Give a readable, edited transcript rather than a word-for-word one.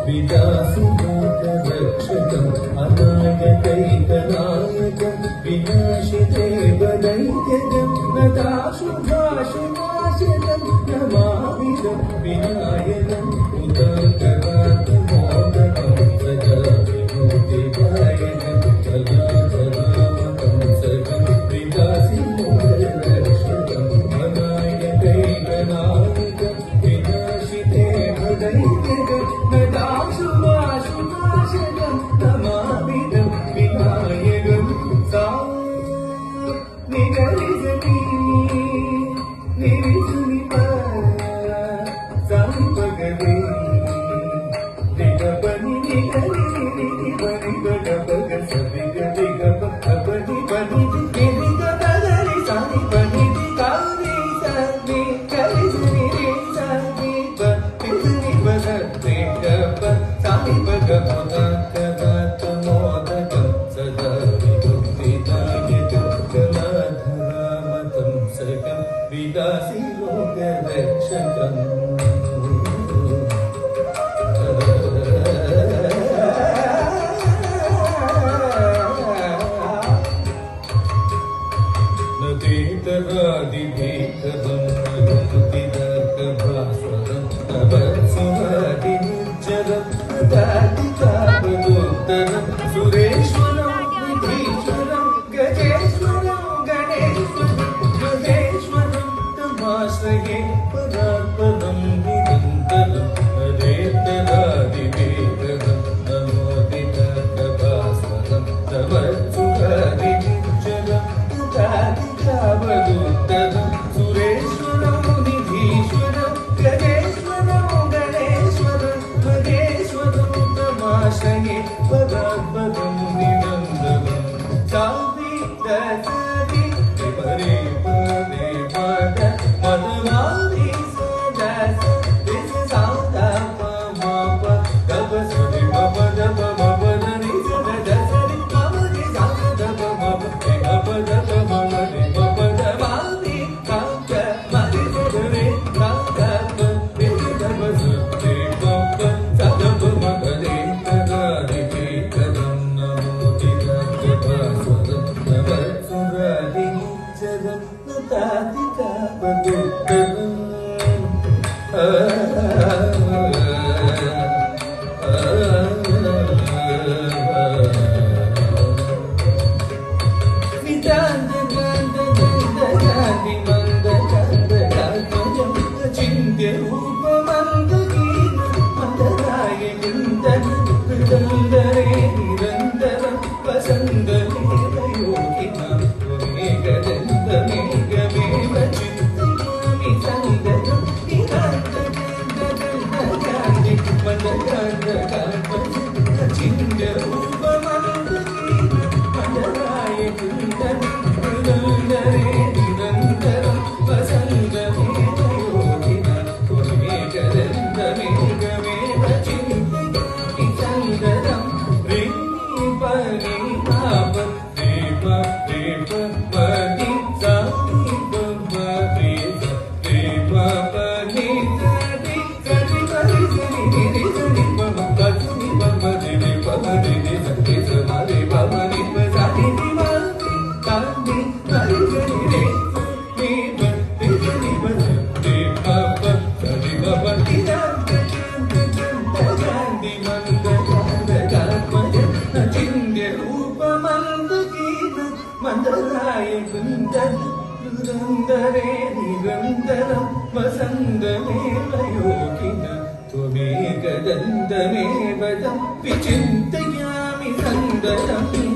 विलासिलोकरक्षकम् अनायकैकनायकम् विनाशिदेवदैत्यकम् नताशुभाशुनाशकम् नमामिदं विनायकम् उदकगातमोदकम् सदा विभूतिदायकम् सदाचरामकम् सकम् विलासिलोकरक्षकम् अनायकैकनायकम् विनाशिदेवदैत्यकम् नताशुभाशुनाशकम् नमामिदं विनायकम् सा निगरिजनी निरिजुनि सापगदे निगपनि निगरि निगपनि गगपग सदिगदिगप अपनि पनि निगदगरि सानि पनि कानि सनि करिजुनि रे सानि पनि बदते गप सानि पग मोदक मोदकं सदा विभूतिदायकं कलाधरामतं सकं विलासिलोकरक्षकम् नतीतरादिभीकरं नमुतिदर्कभास्वरं नवत्सुवादिनिर्जरं दातिकापदोत्तरं सुरेश्वरं विधीश्वरं गजेश्वरं गणेश्वरं गजेश्वरं तमाश्रये परात्परं निरन्तरं नरेतरादिभीकरं नमोदिदर्कभास्वरं नवत्सुवादिनिर्जरं दातिकापदोत्तरं सुरेश्वरं विधीश्वरं गजेश्वरं गणेश्वरं महेश्वरं तमाश्रये परात्परं निरन्तरं सावि दसरि परे पदे पद मदमावि सदस दिस सादा मम गप सरि मम दप मम नि सद दसरि मम नि साद मम गप दप मम नि मम दमावि काक मदि सदरे काक नि दप सदे मम सदप मगदे तदारि भीकरं नमोदिदर्कभास्वरं नवत्सुरादिनिर्जरं नतातिकापदोत्तरम् निरन्तरं वसन्तमेलयोगिन त्वमेकदन्तमेव तं विचिन्तयामि सन्दतम्